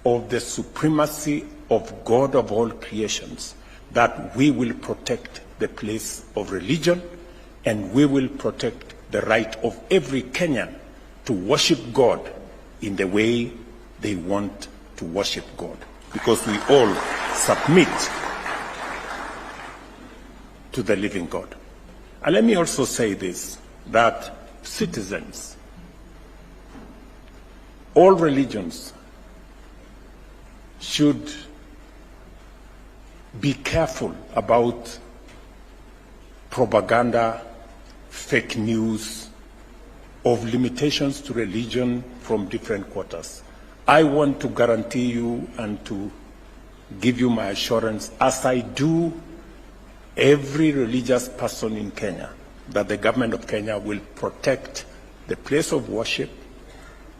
of the supremacy of God of all creations, that we will protect the place of religion and we will protect the right of every Kenyan to worship God in the way they want to worship God, because we all submit to the living God. And let me also say this, that citizens, all religions, should be careful about propaganda, fake news, of limitations to religion from different quarters. I want to guarantee you and to give you my assurance, as I do every religious person in Kenya, that the government of Kenya will protect the place of worship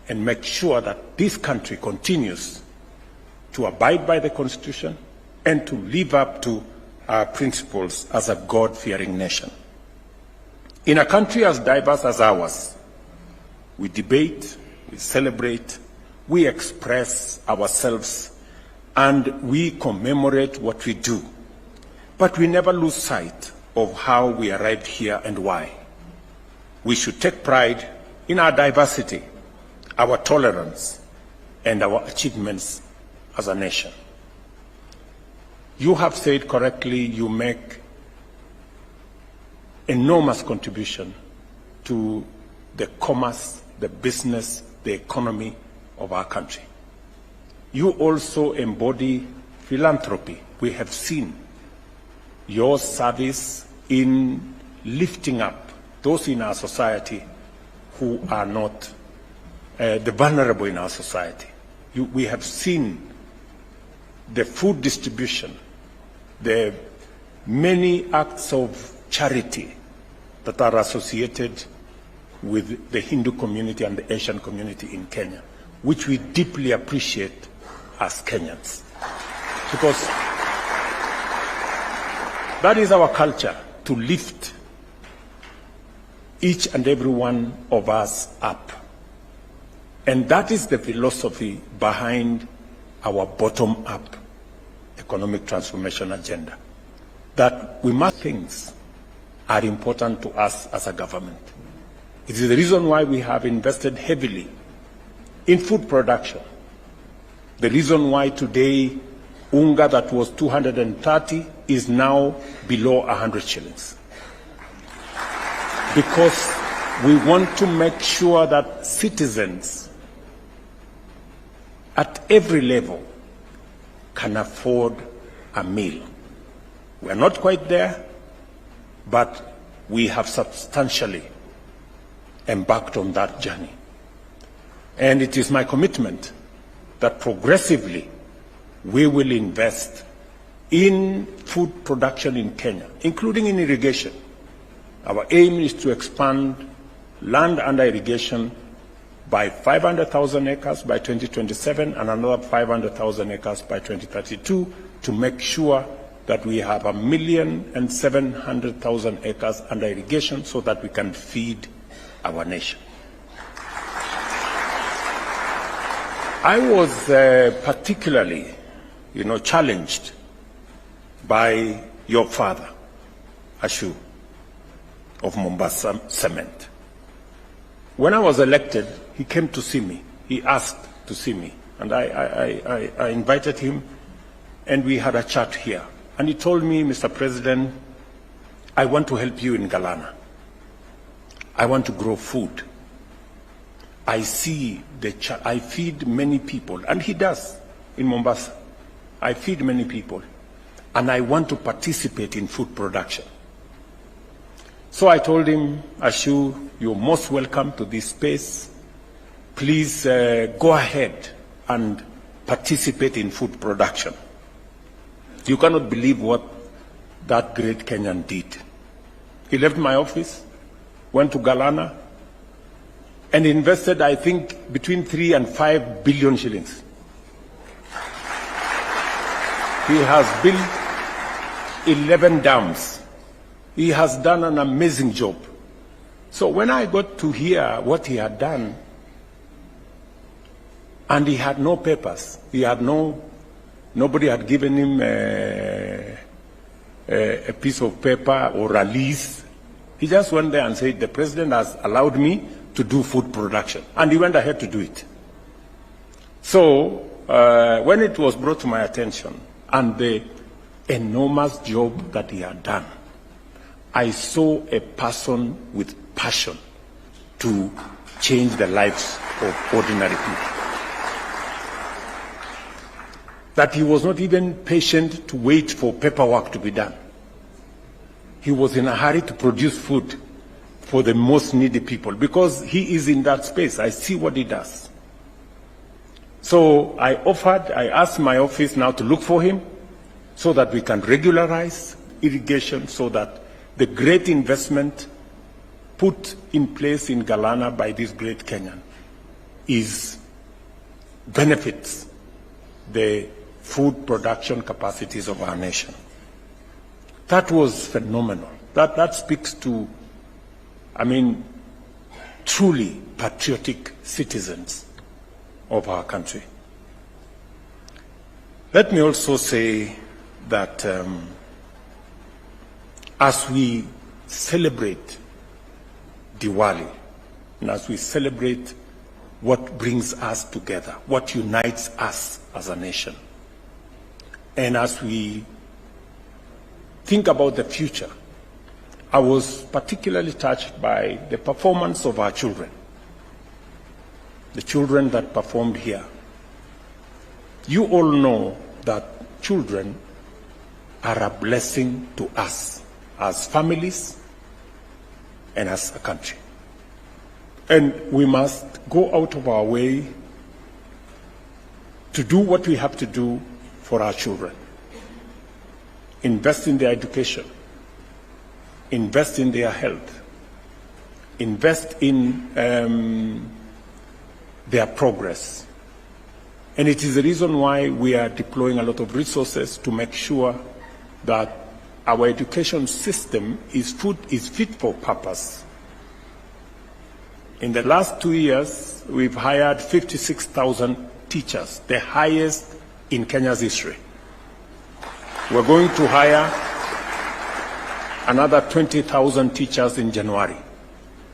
and make sure that this country continues to abide by the Constitution and to live up to our principles as a God-fearing nation. In a country as diverse as ours, we debate, we celebrate, we express ourselves, and we commemorate what we do. But we never lose sight of how we arrived here and why. We should take pride in our diversity, our tolerance, and our achievements as a nation. You have said correctly, you make enormous contribution to the commerce, the business, the economy of our country. You also embody philanthropy. We have seen your service in lifting up those in our society who are not the vulnerable in our society. We have seen the food distribution, the many acts of charity that are associated with the Hindu community and the Asian community in Kenya, which we deeply appreciate as Kenyans. Because that is our culture, to lift each and every one of us up. And that is the philosophy behind our bottom-up economic transformation agenda. That we must things are important to us as a government. It is the reason why we have invested heavily in food production. The reason why today unga that was 230 is now below 100 shillings. Because we want to make sure that citizens at every level can afford a meal. We are not quite there, but we have substantially embarked on that journey. And it is my commitment that progressively we will invest in food production in Kenya, including in irrigation. Our aim is to expand land under irrigation by 500,000 acres by 2027 and another 500,000 acres by 2032 to make sure that we have 1,700,000 acres under irrigation so that we can feed our nation. I was particularly, challenged by your father, Ashu, of Mombasa Cement. When I was elected, he came to see me. He asked to see me, and I invited him, and we had a chat here. And he told me, Mr. President, I want to help you in Galana. I want to grow food. I see I feed many people, and he does in Mombasa. I feed many people, and I want to participate in food production. So I told him, Ashu, you're most welcome to this space. Please go ahead and participate in food production. You cannot believe what that great Kenyan did. He left my office, went to Galana, and invested, I think, between 3 and 5 billion shillings. He has built 11 dams. He has done an amazing job. So when I got to hear what he had done, And he had no papers. Nobody had given him a piece of paper or a lease. He just went there and said, the president has allowed me to do food production. And he went ahead to do it. So when it was brought to my attention and the enormous job that he had done, I saw a person with passion to change the lives of ordinary people. That he was not even patient to wait for paperwork to be done. He was in a hurry to produce food for the most needy people because he is in that space. I see what he does. So I asked my office now to look for him so that we can regularize irrigation so that the great investment put in place in Galana by this great Kenyan benefits the food production capacities of our nation. That was phenomenal. That speaks to, truly patriotic citizens of our country. Let me also say that as we celebrate Diwali, and as we celebrate what brings us together, what unites us as a nation, and as we think about the future, I was particularly touched by the performance of our children, the children that performed here. You all know that children are a blessing to us as families and as a country. And we must go out of our way to do what we have to do for our children. Invest in their education, invest in their health, invest in their progress. And it is the reason why we are deploying a lot of resources to make sure that our education system is fit for purpose. In the last 2 years, we've hired 56,000 teachers, the highest in Kenya's history. We're going to hire another 20,000 teachers in January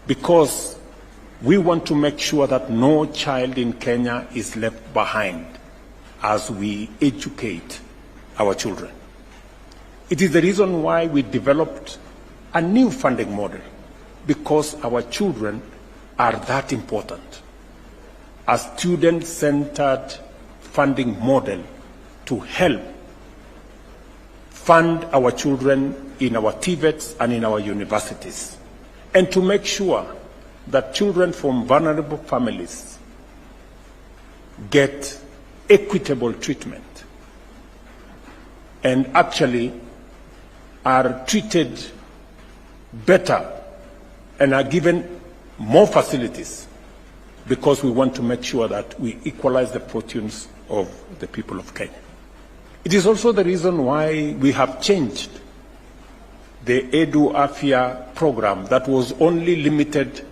because we want to make sure that no child in Kenya is left behind as we educate our children. It is the reason why we developed a new funding model, because our children are that important. A student-centered funding model to help fund our children in our TVETs and in our universities, and to make sure that children from vulnerable families get equitable treatment and actually are treated better and are given more facilities, because we want to make sure that we equalize the fortunes of the people of Kenya. It is also the reason why we have changed the Edu Afya program that was only limited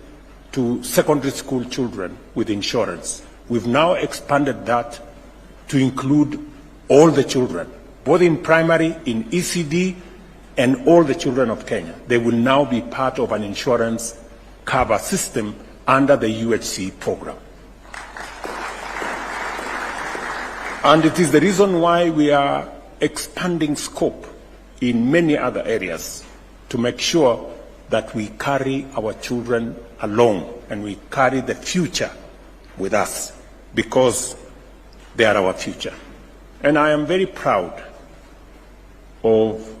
to secondary school children with insurance. We've now expanded that to include all the children, both in primary, in ECD, and all the children of Kenya. They will now be part of an insurance cover system under the UHC program. And it is the reason why we are expanding scope in many other areas to make sure that we carry our children along and we carry the future with us, because they are our future. And I am very proud of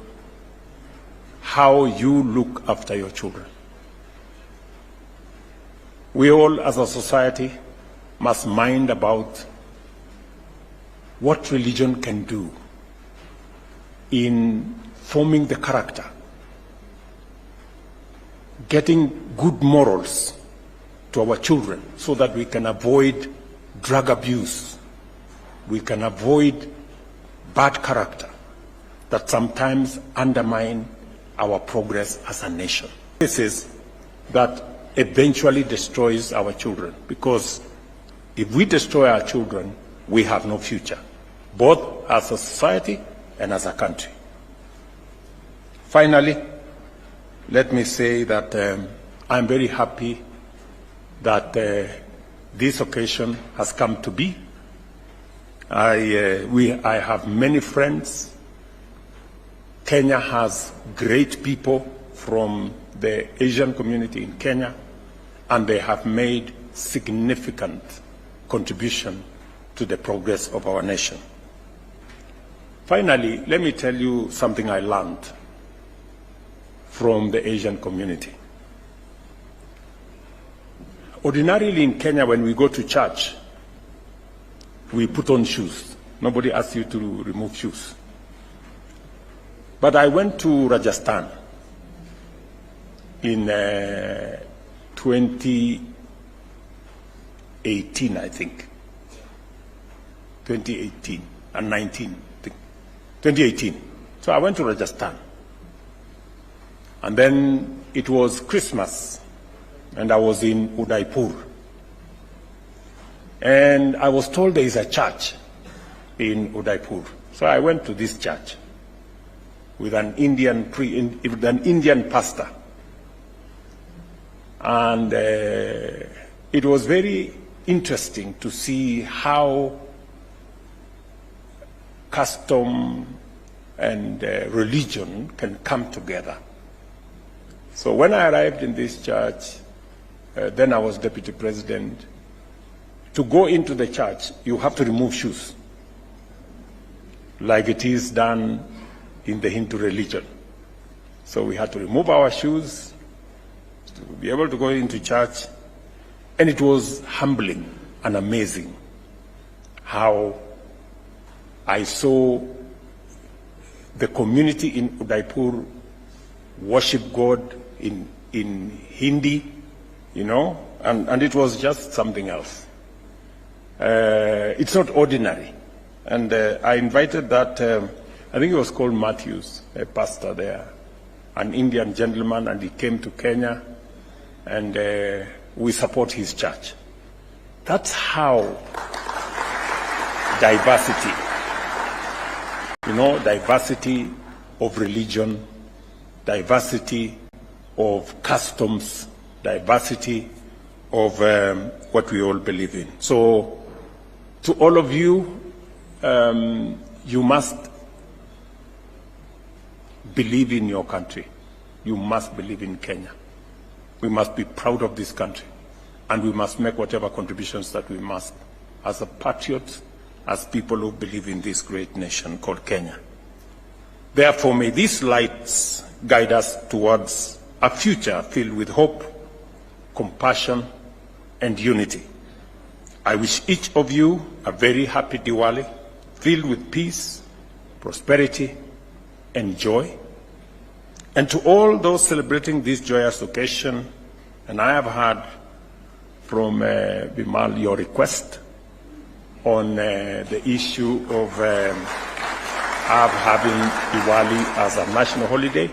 how you look after your children. We all, as a society, must mind about what religion can do in forming the character, getting good morals to our children so that we can avoid drug abuse, we can avoid bad character that sometimes undermine our progress as a nation. This is that eventually destroys our children, because If we destroy our children, we have no future, both as a society and as a country. Finally, let me say that I'm very happy that this occasion has come to be. I have many friends. Kenya has great people from the Asian community in Kenya, and they have made significant contribution to the progress of our nation. Finally, let me tell you something I learned from the Asian community. Ordinarily in Kenya, when we go to church, we put on shoes. Nobody asks you to remove shoes. But I went to Rajasthan in 2018, I think. 2018 and 19, I think. 2018. So I went to Rajasthan. And then it was Christmas, and I was in Udaipur. And I was told there is a church in Udaipur. So I went to this church with an Indian pastor. And it was very interesting to see how custom and religion can come together. So when I arrived in this church, then I was deputy president. To go into the church, you have to remove shoes, like it is done in the Hindu religion. So we had to remove our shoes to be able to go into church. And it was humbling and amazing how I saw the community in Udaipur worship God in Hindi, you know, and it was just something else. It's not ordinary. And I invited that, I think it was called Matthews, a pastor there, an Indian gentleman, and he came to Kenya, and we support his church. That's how diversity, you know, diversity of religion, diversity of customs, diversity of what we all believe in. So to all of you, you must believe in your country. You must believe in Kenya. We must be proud of this country, and we must make whatever contributions that we must as a patriot, as people who believe in this great nation called Kenya. Therefore, may these lights guide us towards a future filled with hope, compassion, and unity. I wish each of you a very happy Diwali, filled with peace, prosperity, and joy. And to all those celebrating this joyous occasion, and I have heard from Bimal your request on the issue of having Diwali as a national holiday,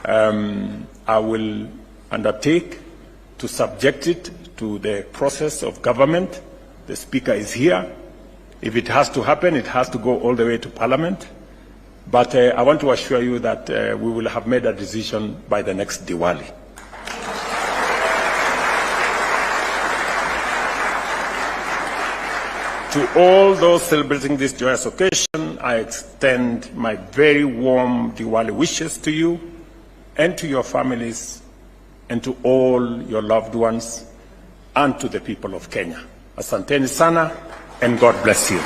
I will undertake to subject it to the process of government. The Speaker is here. If it has to happen, it has to go all the way to Parliament. But I want to assure you that we will have made a decision by the next Diwali. To all those celebrating this joyous occasion, I extend my very warm Diwali wishes to you and to your families and to all your loved ones and to the people of Kenya. Asanteni sana, and God bless you.